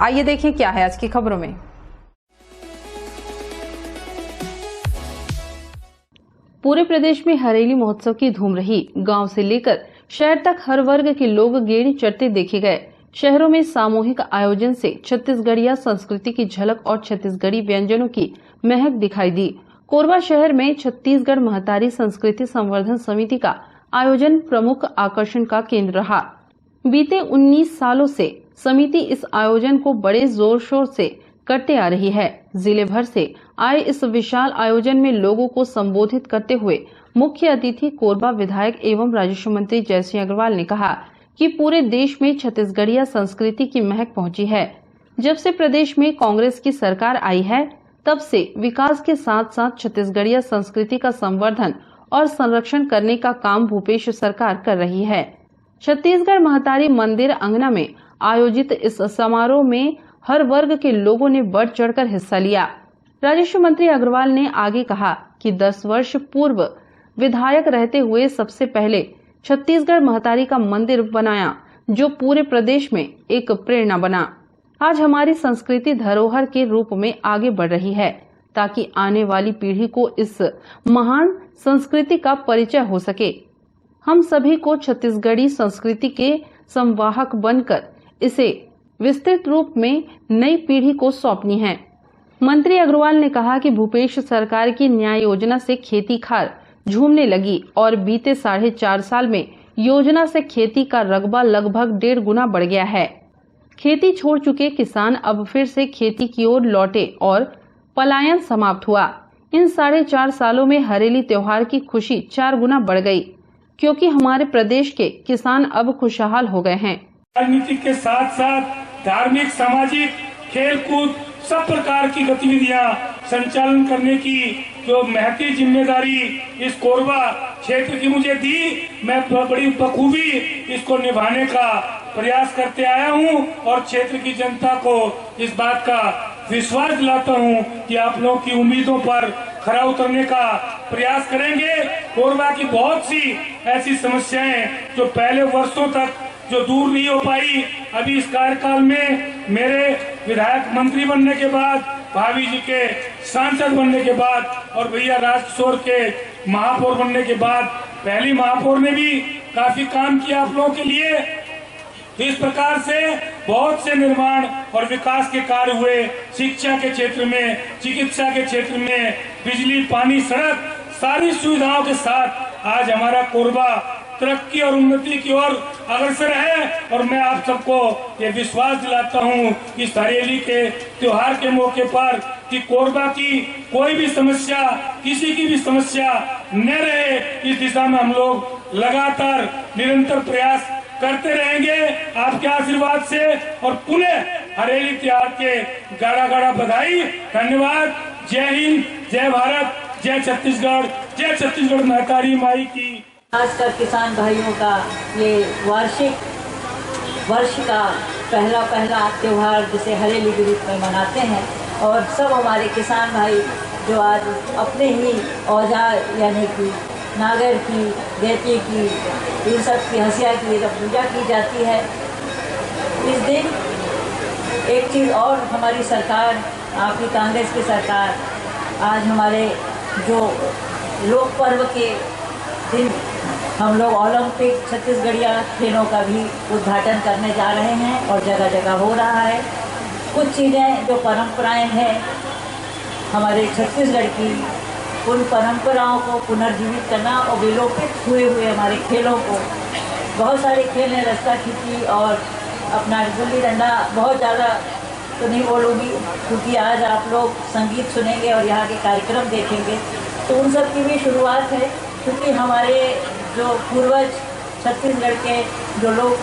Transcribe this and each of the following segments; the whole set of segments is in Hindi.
आइए देखें क्या है आज की खबरों में। पूरे प्रदेश में हरेली महोत्सव की धूम रही। गांव से लेकर शहर तक हर वर्ग के लोग गेड़ी चढ़ते देखे गए। शहरों में सामूहिक आयोजन से छत्तीसगढ़िया संस्कृति की झलक और छत्तीसगढ़ी व्यंजनों की महक दिखाई दी। कोरबा शहर में छत्तीसगढ़ महतारी संस्कृति संवर्धन समिति का आयोजन प्रमुख आकर्षण का केंद्र रहा। बीते 19 सालों से समिति इस आयोजन को बड़े जोर शोर से करते आ रही है। जिले भर से आए इस विशाल आयोजन में लोगों को संबोधित करते हुए मुख्य अतिथि कोरबा विधायक एवं राजस्व मंत्री जयसिंह अग्रवाल ने कहा कि पूरे देश में छत्तीसगढ़िया संस्कृति की महक पहुंची है। जब से प्रदेश में कांग्रेस की सरकार आई है, तब से विकास के साथ साथ छत्तीसगढ़िया संस्कृति का संवर्धन और संरक्षण करने का काम भूपेश सरकार कर रही है। छत्तीसगढ़ महतारी मंदिर अंगना में आयोजित इस समारोह में हर वर्ग के लोगों ने बढ़ चढ़कर हिस्सा लिया। राजस्व मंत्री अग्रवाल ने आगे कहा कि 10 वर्ष पूर्व विधायक रहते हुए सबसे पहले छत्तीसगढ़ महतारी का मंदिर बनाया, जो पूरे प्रदेश में एक प्रेरणा बना। आज हमारी संस्कृति धरोहर के रूप में आगे बढ़ रही है, ताकि आने वाली पीढ़ी को इस महान संस्कृति का परिचय हो सके। हम सभी को छत्तीसगढ़ी संस्कृति के संवाहक बनकर इसे विस्तृत रूप में नई पीढ़ी को सौंपनी है। मंत्री अग्रवाल ने कहा कि भूपेश सरकार की न्याय योजना से खेती खार झूमने लगी और बीते 4.5 साल में योजना से खेती का रकबा लगभग 1.5 गुना बढ़ गया है। खेती छोड़ चुके किसान अब फिर से खेती की ओर लौटे और पलायन समाप्त हुआ। इन 4.5 सालों में हरेली त्योहार की खुशी 4 गुना बढ़ गई, क्योंकि हमारे प्रदेश के किसान अब खुशहाल हो गए हैं। राजनीति के साथ साथ धार्मिक, सामाजिक, खेलकूद सब प्रकार की गतिविधियां संचालन करने की जो महती जिम्मेदारी इस कोरबा क्षेत्र की मुझे दी, मैं बड़ी बखूबी इसको निभाने का प्रयास करते आया हूं और क्षेत्र की जनता को इस बात का विश्वास दिलाता हूं कि आप लोगों की उम्मीदों पर खरा उतरने का प्रयास करेंगे। कोरबा की बहुत सी ऐसी समस्याएं जो पहले वर्षों तक जो दूर नहीं हो पाई, अभी इस कार्यकाल में मेरे विधायक मंत्री बनने के बाद, भाभी जी के सांसद बनने के बाद और भैया राजकिशोर के महापौर बनने के बाद, पहली महापौर ने भी काफी काम किया आप लोगों के लिए। तो इस प्रकार से बहुत से निर्माण और विकास के कार्य हुए। शिक्षा के क्षेत्र में, चिकित्सा के क्षेत्र में, बिजली, पानी, सड़क, सारी सुविधाओं के साथ आज हमारा कोरबा तरक्की और उन्नति की ओर अग्रसर है। और मैं आप सबको ये विश्वास दिलाता हूँ कि हरेली के त्योहार के मौके पर कि कोरबा की कोई भी समस्या, किसी की भी समस्या न रहे, इस दिशा में हम लोग लगातार निरंतर प्रयास करते रहेंगे आपके आशीर्वाद से। और पुनः हरेली त्योहार के गाड़ा गाड़ा बधाई, धन्यवाद। जय हिंद, जय भारत, जय छत्तीसगढ़, जय छत्तीसगढ़ महतारी माई की। खासकर किसान भाइयों का ये वार्षिक वर्ष का पहला त्योहार जिसे हरेली के रूप में मनाते हैं, और सब हमारे किसान भाई जो आज अपने ही औजार यानी कि नागर की, देती की, इन सब की हंसिया की जब पूजा की जाती है, इस दिन एक चीज़ और हमारी सरकार, आपकी कांग्रेस की सरकार, आज हमारे जो लोक पर्व के दिन हम लोग ओलंपिक छत्तीसगढ़िया खेलों का भी उद्घाटन करने जा रहे हैं और जगह जगह हो रहा है। कुछ चीज़ें जो परंपराएं हैं हमारे छत्तीसगढ़ की, उन परंपराओं को पुनर्जीवित करना और विलोपित हुए हमारे खेलों को, बहुत सारे खेल हैं, रस्सा खींची और अपना गुल्ली डंडा, बहुत ज़्यादा तो नहीं बोलूँगी क्योंकि आज आप लोग संगीत सुनेंगे और यहाँ के कार्यक्रम देखेंगे, तो उन सब की भी शुरुआत है। क्योंकि हमारे जो पूर्वज छत्तीसगढ़ के जो लोग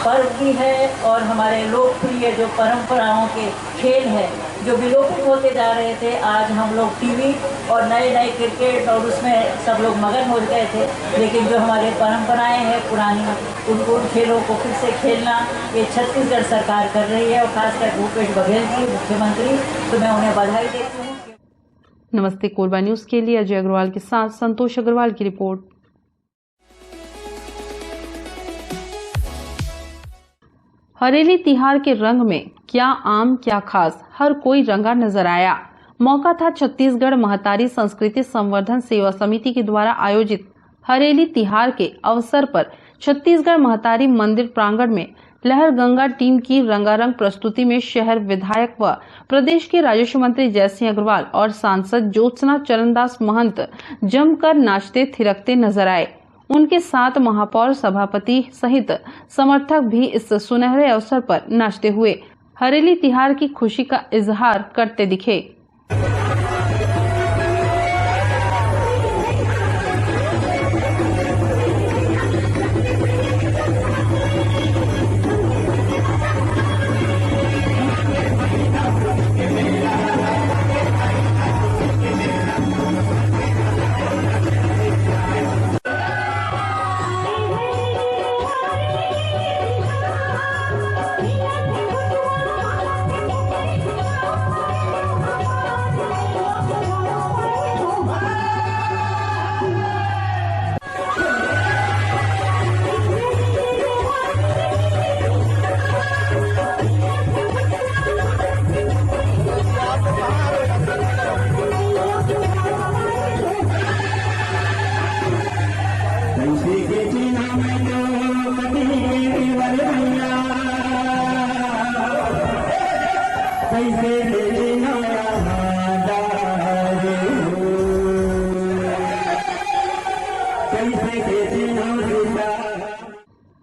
पर्व भी है और हमारे लोकप्रिय जो परंपराओं के खेल हैं जो विलोपित होते जा रहे थे, आज हम लोग टीवी और नए क्रिकेट और उसमें सब लोग मगन हो गए थे, लेकिन जो हमारे परंपराएं हैं पुरानी, उन खेलों को फिर से खेलना ये छत्तीसगढ़ सरकार कर रही है और खासकर भूपेश बघेल जी मुख्यमंत्री, तो मैं उन्हें बधाई देती हूँ। नमस्ते कोरबा न्यूज के लिए अजय अग्रवाल के साथ संतोष अग्रवाल की रिपोर्ट। हरेली तिहार के रंग में क्या आम क्या खास, हर कोई रंगा नजर आया। मौका था छत्तीसगढ़ महतारी संस्कृति संवर्धन सेवा समिति के द्वारा आयोजित हरेली तिहार के अवसर पर छत्तीसगढ़ महतारी मंदिर प्रांगण में लहर गंगा टीम की रंगारंग प्रस्तुति में शहर विधायक व प्रदेश के राजस्व मंत्री जयसिंह अग्रवाल और सांसद ज्योत्सना चरणदास महंत जमकर नाचते थिरकते नजर आए। उनके साथ महापौर सभापति सहित समर्थक भी इस सुनहरे अवसर पर नाचते हुए हरेली तिहार की खुशी का इजहार करते दिखे।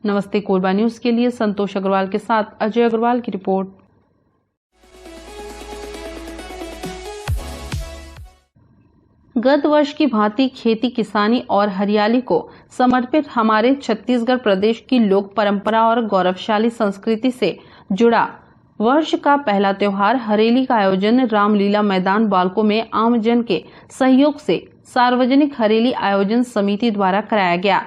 नमस्ते कोरबा न्यूज के लिए संतोष अग्रवाल के साथ अजय अग्रवाल की रिपोर्ट। गत वर्ष की भांति खेती किसानी और हरियाली को समर्पित हमारे छत्तीसगढ़ प्रदेश की लोक परंपरा और गौरवशाली संस्कृति से जुड़ा वर्ष का पहला त्योहार हरेली का आयोजन रामलीला मैदान बालको में आमजन के सहयोग से सार्वजनिक हरेली आयोजन समिति द्वारा कराया गया।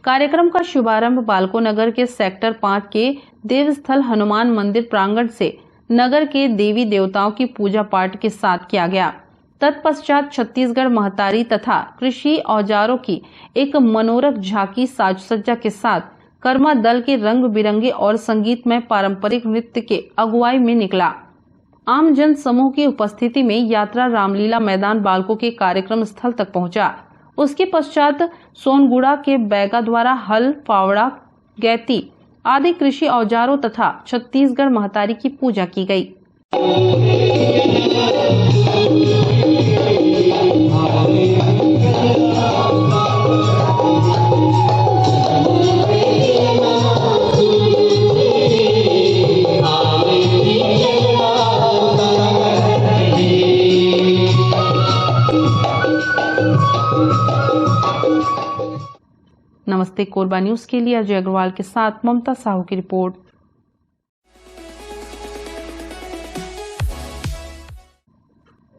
कार्यक्रम का शुभारंभ बालको नगर के सेक्टर 5 के देवस्थल हनुमान मंदिर प्रांगण से नगर के देवी देवताओं की पूजा पाठ के साथ किया गया। तत्पश्चात छत्तीसगढ़ महतारी तथा कृषि औजारों की एक मनोरक झांकी साज सज्जा के साथ कर्मा दल के रंग बिरंगे और संगीतमय पारंपरिक नृत्य के अगुवाई में निकला। आम जन समूह की उपस्थिति में यात्रा रामलीला मैदान बालको के कार्यक्रम स्थल तक पहुंचा। उसके पश्चात सोनगुड़ा के बैगा द्वारा हल, फावड़ा, गैती आदि कृषि औजारों तथा छत्तीसगढ़ महतारी की पूजा की गई। नमस्ते कोरबा न्यूज के लिए अजय अग्रवाल के साथ ममता साहू की रिपोर्ट।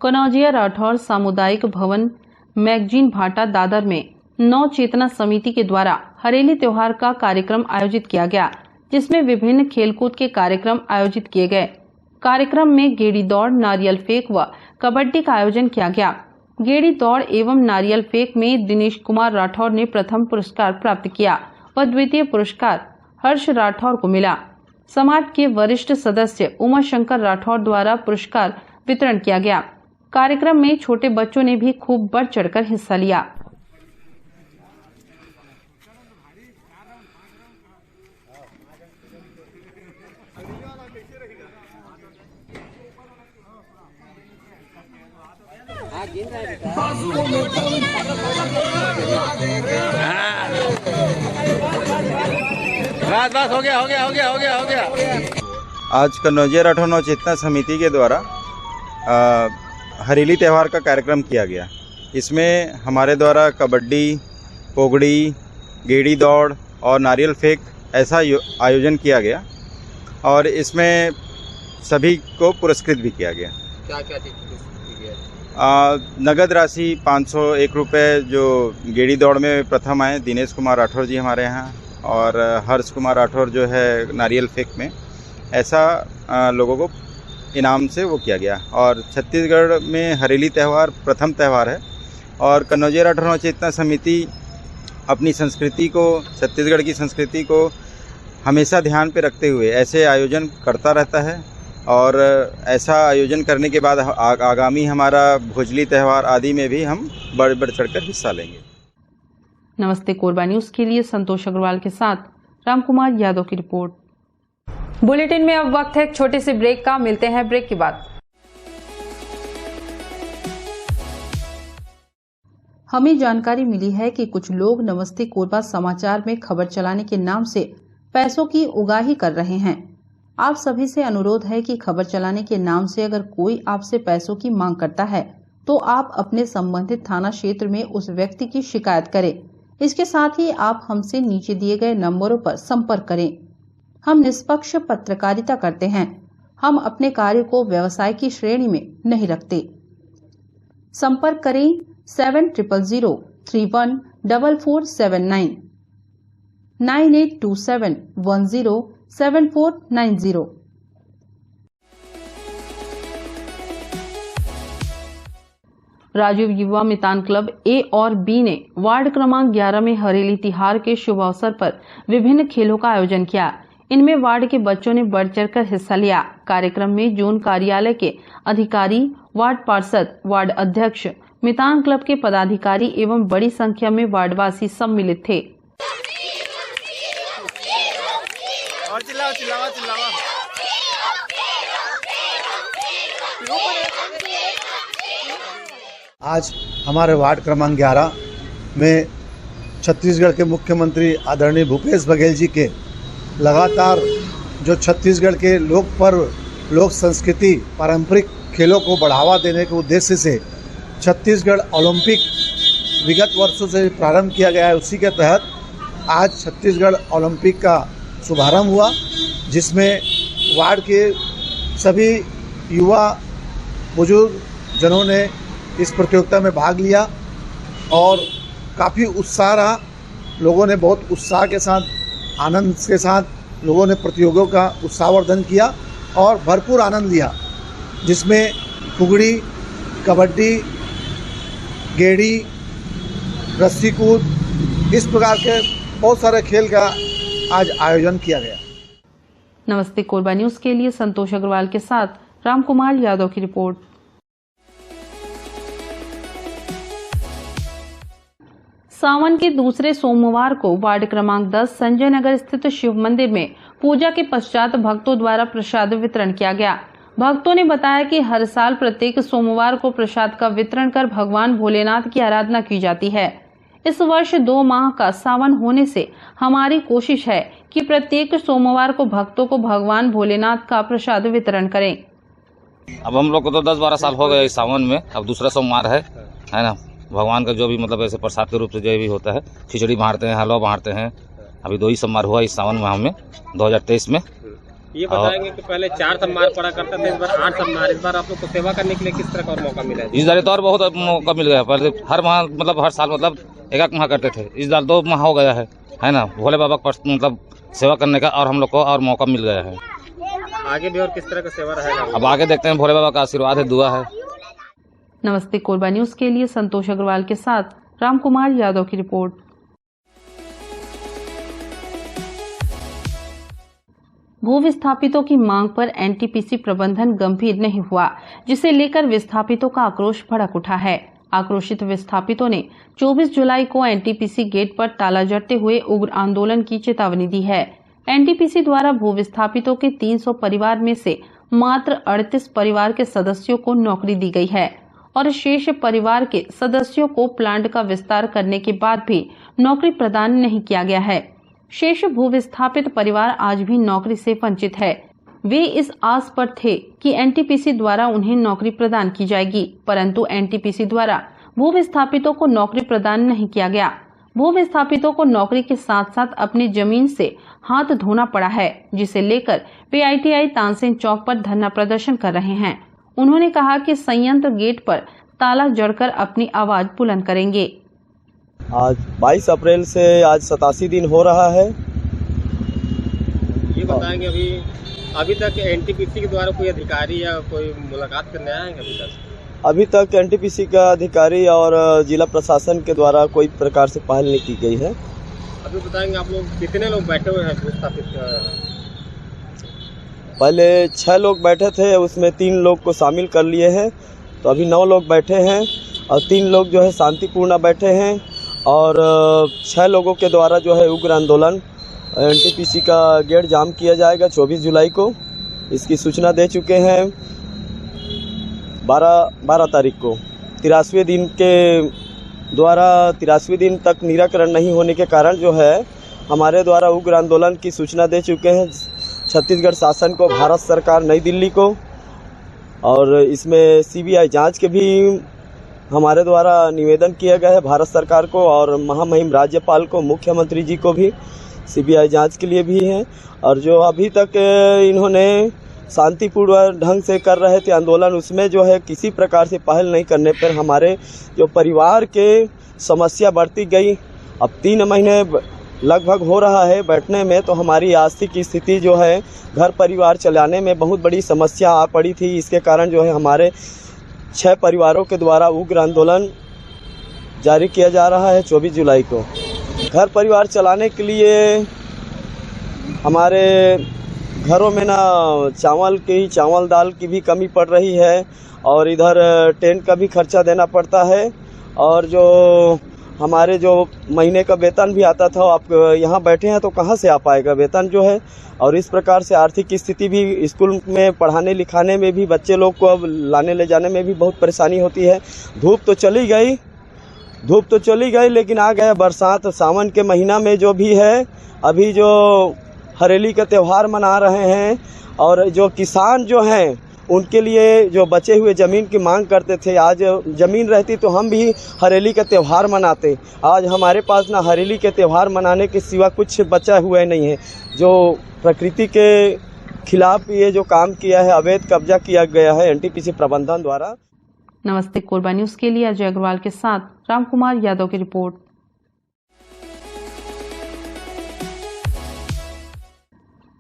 कनौजिया राठौर सामुदायिक भवन मैगजीन भाटा दादर में नव चेतना समिति के द्वारा हरेली त्योहार का कार्यक्रम आयोजित किया गया, जिसमें विभिन्न खेलकूद के कार्यक्रम आयोजित किए गए। कार्यक्रम में गेड़ी दौड़, नारियल फेंक व कबड्डी का आयोजन किया गया। गेड़ी दौड़ एवं नारियल फेंक में दिनेश कुमार राठौर ने प्रथम पुरस्कार प्राप्त किया व द्वितीय पुरस्कार हर्ष राठौर को मिला। समाज के वरिष्ठ सदस्य उमा शंकर राठौर द्वारा पुरस्कार वितरण किया गया। कार्यक्रम में छोटे बच्चों ने भी खूब बढ़ चढ़कर हिस्सा लिया। बस हो गया। आज कनौजिया राठौर नव चेतना समिति के द्वारा हरेली त्यौहार का कार्यक्रम किया गया। इसमें हमारे द्वारा कबड्डी, पोगड़ी, गेड़ी दौड़ और नारियल फेंक ऐसा आयोजन किया गया और इसमें सभी को पुरस्कृत भी किया गया। क्या नगद राशि 501 रुपये जो गेड़ी दौड़ में प्रथम आए दिनेश कुमार राठौर जी हमारे यहाँ, और हर्ष कुमार राठौर जो है नारियल फेंक में, ऐसा लोगों को इनाम से वो किया गया। और छत्तीसगढ़ में हरेली त्यौहार प्रथम त्यौहार है और कनौजिया राठौर नव चेतना समिति अपनी संस्कृति को, छत्तीसगढ़ की संस्कृति को हमेशा ध्यान पे रखते हुए ऐसे आयोजन करता रहता है और ऐसा आयोजन करने के बाद आगामी हमारा भोजली त्यौहार आदि में भी हम बढ़ चढ़कर हिस्सा लेंगे। नमस्ते कोरबा न्यूज के लिए संतोष अग्रवाल के साथ रामकुमार यादव की रिपोर्ट। बुलेटिन में अब वक्त है एक छोटे से ब्रेक का, मिलते हैं ब्रेक के बाद। हमें जानकारी मिली है कि कुछ लोग नमस्ते कोरबा समाचार में खबर चलाने के नाम से पैसों की उगाही कर रहे हैं। आप सभी से अनुरोध है कि खबर चलाने के नाम से अगर कोई आपसे पैसों की मांग करता है तो आप अपने संबंधित थाना क्षेत्र में उस व्यक्ति की शिकायत करें। इसके साथ ही आप हमसे नीचे दिए गए नंबरों पर संपर्क करें। हम निष्पक्ष पत्रकारिता करते हैं। हम अपने कार्य को व्यवसाय की श्रेणी में नहीं रखते। संपर्क करें 7000314479 9827107490। राजीव युवा मितान क्लब ए और बी ने वार्ड क्रमांक 11 में हरेली तिहार के शुभ अवसर पर विभिन्न खेलों का आयोजन किया। इनमें वार्ड के बच्चों ने बढ़ चढ़कर हिस्सा लिया। कार्यक्रम में जोन कार्यालय के अधिकारी, वार्ड पार्षद, वार्ड अध्यक्ष, मितान क्लब के पदाधिकारी एवं बड़ी संख्या में वार्डवासी सम्मिलित थे। और चिल्लाओ चिल्लाओ चिल्लाओ। आज हमारे वार्ड क्रमांक 11 में छत्तीसगढ़ के मुख्यमंत्री आदरणीय भूपेश बघेल जी के लगातार जो छत्तीसगढ़ के लोक पर्व, लोक संस्कृति, पारंपरिक खेलों को बढ़ावा देने के उद्देश्य से छत्तीसगढ़ ओलंपिक विगत वर्षों से प्रारंभ किया गया है। उसी के तहत आज छत्तीसगढ़ ओलंपिक का शुभारंभ हुआ, जिसमें वार्ड के सभी युवा बुजुर्ग जनों ने इस प्रतियोगिता में भाग लिया और काफ़ी उत्साह रहा। लोगों ने बहुत उत्साह के साथ, आनंद के साथ लोगों ने प्रतियोगियों का उत्साहवर्धन किया और भरपूर आनंद लिया, जिसमें फुगड़ी, कबड्डी, गेड़ी, रस्सी कूद, इस प्रकार के बहुत सारे खेल का आज आयोजन किया गया। नमस्ते कोरबा न्यूज के लिए संतोष अग्रवाल के साथ रामकुमार यादव की रिपोर्ट। सावन के दूसरे सोमवार को वार्ड क्रमांक 10 संजय नगर स्थित शिव मंदिर में पूजा के पश्चात भक्तों द्वारा प्रसाद वितरण किया गया। भक्तों ने बताया कि हर साल प्रत्येक सोमवार को प्रसाद का वितरण कर भगवान भोलेनाथ की आराधना की जाती है। इस वर्ष 2 माह का सावन होने से हमारी कोशिश है कि प्रत्येक सोमवार को भक्तों को भगवान भोलेनाथ का प्रसाद वितरण करें। अब हम लोग को तो 10-12 साल हो गए इस सावन में, अब दूसरा सोमवार है ना। भगवान का जो भी मतलब ऐसे प्रसाद के रूप से जो भी होता है, खिचड़ी बांटते हैं, हलवा बांटते हैं। अभी 2 ही सोमवार हुआ इस सावन माह में 2023 में। ये बताएंगे कि पहले 4 सोमवार पड़ा करते थे, इस बार 8 सोमवार। इस बार आप लोग को सेवा करने के लिए किस तरह का और मौका मिला है? इस बार तो और बहुत मौका मिल गया। पहले हर माह मतलब हर साल मतलब एक माह करते थे, इस बार 2 माह हो गया है ना। भोले बाबा का मतलब सेवा करने का और हम लोग को और मौका मिल गया है। आगे भी और किस तरह का सेवा रहेगा? अब आगे देखते हैं, भोले बाबा का आशीर्वाद है, दुआ है। नमस्ते कोरबा न्यूज के लिए संतोष अग्रवाल के साथ रामकुमार यादव की रिपोर्ट। भू विस्थापितों की मांग पर एनटीपीसी प्रबंधन गंभीर नहीं हुआ, जिसे लेकर विस्थापितों का आक्रोश भड़क उठा है। आक्रोशित विस्थापितों ने 24 जुलाई को एनटीपीसी गेट पर ताला जड़ते हुए उग्र आंदोलन की चेतावनी दी है। एनटीपीसी द्वारा भू विस्थापितों के 300 परिवार में से मात्र 38 परिवार के सदस्यों को नौकरी दी गई है और शेष परिवार के सदस्यों को प्लांट का विस्तार करने के बाद भी नौकरी प्रदान नहीं किया गया है। शेष भू विस्थापित परिवार आज भी नौकरी से वंचित है। वे इस आस पर थे कि एनटीपीसी द्वारा उन्हें नौकरी प्रदान की जाएगी, परंतु एनटीपीसी द्वारा भू विस्थापितों को नौकरी प्रदान नहीं किया गया। भू विस्थापितों को नौकरी के साथ साथ अपनी जमीन से हाथ धोना पड़ा है, जिसे लेकर वे ITI तानसेन चौक पर धरना प्रदर्शन कर रहे हैं। उन्होंने कहा कि संयंत्र गेट पर ताला जड़कर अपनी आवाज बुलंद करेंगे। आज 22 अप्रैल से आज 87 दिन हो रहा है। ये बताएंगे अभी तक एनटीपीसी के द्वारा कोई अधिकारी या कोई मुलाकात करने आएंगे? अभी तक एनटीपीसी का अधिकारी और जिला प्रशासन के द्वारा कोई प्रकार से पहल नहीं की गई है। अभी बताएंगे आप लोग कितने लोग बैठे हुए हैं स्थापित? पहले 6 लोग बैठे थे, उसमें 3 लोग को शामिल कर लिए हैं, तो अभी 9 लोग बैठे हैं और 3 लोग जो है शांतिपूर्ण बैठे हैं। और 6 लोगों के द्वारा जो है उग्र आंदोलन एनटीपीसी का गेट जाम किया जाएगा 24 जुलाई को। इसकी सूचना दे चुके हैं 12 तारीख को। 83वें दिन के द्वारा 83वें दिन तक निराकरण नहीं होने के कारण जो है हमारे द्वारा उग्र आंदोलन की सूचना दे चुके हैं छत्तीसगढ़ शासन को, भारत सरकार नई दिल्ली को। और इसमें सीबीआई जांच के भी हमारे द्वारा निवेदन किया गया है भारत सरकार को और महामहिम राज्यपाल को, मुख्यमंत्री जी को भी सीबीआई जांच के लिए भी है। और जो अभी तक इन्होंने शांतिपूर्ण ढंग से कर रहे थे आंदोलन, उसमें जो है किसी प्रकार से पहल नहीं करने पर हमारे जो परिवार के समस्या बढ़ती गई। अब 3 महीने लगभग हो रहा है बैठने में, तो हमारी आर्थिक स्थिति जो है घर परिवार चलाने में बहुत बड़ी समस्या आ पड़ी थी। इसके कारण जो है हमारे 6 परिवारों के द्वारा उग्र आंदोलन जारी किया जा रहा है 24 जुलाई को। घर परिवार चलाने के लिए हमारे घरों में ना चावल दाल की भी कमी पड़ रही है और इधर टेंट का भी खर्चा देना पड़ता है। और जो हमारे जो महीने का वेतन भी आता था, आप यहाँ बैठे हैं तो कहाँ से आ पाएगा वेतन जो है। और इस प्रकार से आर्थिक स्थिति भी, स्कूल में पढ़ाने लिखाने में भी बच्चे लोग को अब लाने ले जाने में भी बहुत परेशानी होती है। धूप तो चली गई लेकिन आ गया बरसात। सावन के महीना में जो भी है, अभी जो हरेली का त्यौहार मना रहे हैं और जो किसान जो हैं उनके लिए जो बचे हुए ज़मीन की मांग करते थे, आज ज़मीन रहती तो हम भी हरेली का त्यौहार मनाते। आज हमारे पास ना हरेली के त्यौहार मनाने के सिवा कुछ बचा हुआ नहीं है। जो प्रकृति के खिलाफ ये जो काम किया है, अवैध कब्जा किया गया है एनटीपीसी प्रबंधन द्वारा। नमस्ते कोरबा न्यूज के लिए अजय अग्रवाल के साथ रामकुमार यादव की रिपोर्ट।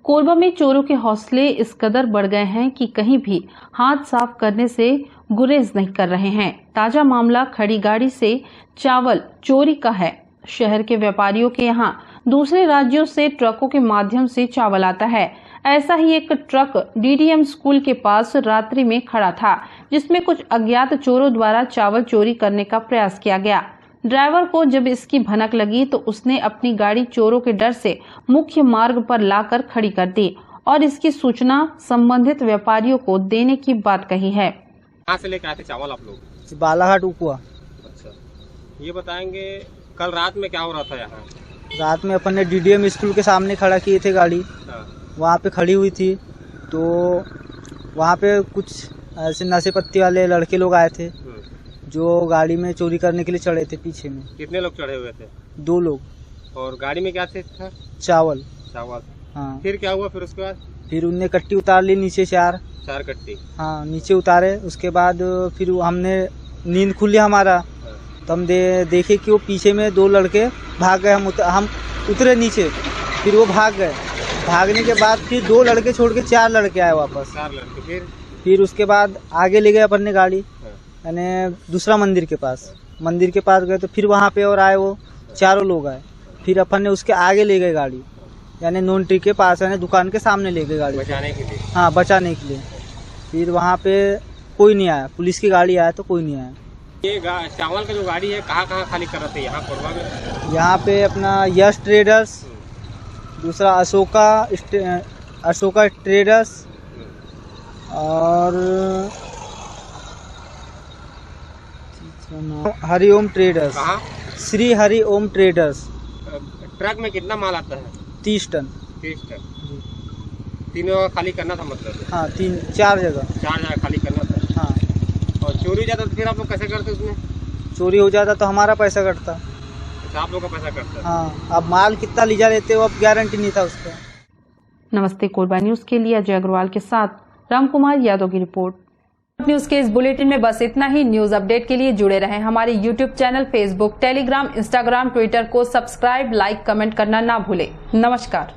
कोरबा में चोरों के हौसले इस कदर बढ़ गए हैं कि कहीं भी हाथ साफ करने से गुरेज नहीं कर रहे हैं। ताजा मामला खड़ी गाड़ी से चावल चोरी का है। शहर के व्यापारियों के यहां दूसरे राज्यों से ट्रकों के माध्यम से चावल आता है। ऐसा ही एक ट्रक डीडीएम स्कूल के पास रात्रि में खड़ा था, जिसमें कुछ अज्ञात चोरों द्वारा चावल चोरी करने का प्रयास किया गया। ड्राइवर को जब इसकी भनक लगी तो उसने अपनी गाड़ी चोरों के डर से मुख्य मार्ग पर लाकर खड़ी कर दी और इसकी सूचना संबंधित व्यापारियों को देने की बात कही है। कहाँ से लेकर आए थे चावल आप लोग? बालाघाट उपुआ। अच्छा, ये बताएंगे कल रात में क्या हो रहा था यहाँ? रात में अपन ने डीडीएम स्कूल के सामने खड़ा किए थे गाड़ी, वहाँ पे खड़ी हुई थी तो वहाँ पे कुछ ऐसे नशे पत्ती वाले लड़के लोग आए थे जो गाड़ी में चोरी करने के लिए चढ़े थे पीछे में। कितने लोग चढ़े हुए थे? 2 लोग। और गाड़ी में क्या था? चावल। हाँ। फिर क्या हुआ? फिर उसके बाद फिर उनने कट्टी उतार ली नीचे, 4 कट्टी। हाँ, नीचे उतारे। उसके बाद फिर हमने नींद खुली हमारा, तो हम देखे कि वो पीछे में 2 लड़के भाग गए। हम उतरे नीचे, फिर वो भाग गए। भागने के बाद फिर 2 लड़के छोड़ के 4 लड़के आए वापस। 4 लड़के। फिर उसके बाद आगे ले गए अपन ने गाड़ी, यानी दूसरा मंदिर के पास गए तो फिर वहाँ पे और आए, वो 4 लोग आए। फिर अपन ने उसके आगे ले गए गाड़ी, यानी नॉन ट्री के पास, यानी दुकान के सामने ले गए गाड़ी बचाने के लिए। हाँ, बचाने के लिए। फिर वहाँ पे कोई नहीं आया, पुलिस की गाड़ी आया तो कोई नहीं आया। ये चावल का जो गाड़ी है कहाँ खाली कर रहे थे यहाँ कोरबा में? यहाँ पे अपना यश ट्रेडर्स, दूसरा अशोका ट्रेडर्स और हरिओम ट्रेडर्स। कहाँ? श्री हरिओम ट्रेडर्स। ट्रक में कितना माल आता है? 30 टन। 30 टन। तीनों जगह खाली करना था मतलब? हाँ, 4 जगह खाली करना था। हाँ। और चोरी हो जाता तो फिर आप लोग कैसे करते उसमें? चोरी हो जाता तो हमारा पैसा कटता। अच्छा, आप लोग का पैसा कटता? हाँ। अब माल कितना ले जा लेते हो, अब गारंटी नहीं था उसका। नमस्ते कोरबा न्यूज के लिए अजय अग्रवाल के साथ रामकुमार यादव की रिपोर्ट। न्यूज के इस बुलेटिन में बस इतना ही। न्यूज अपडेट के लिए जुड़े रहें हमारे YouTube channel, Facebook, Telegram, Instagram, Twitter को सब्सक्राइब, लाइक, कमेंट करना ना भूलें। नमस्कार।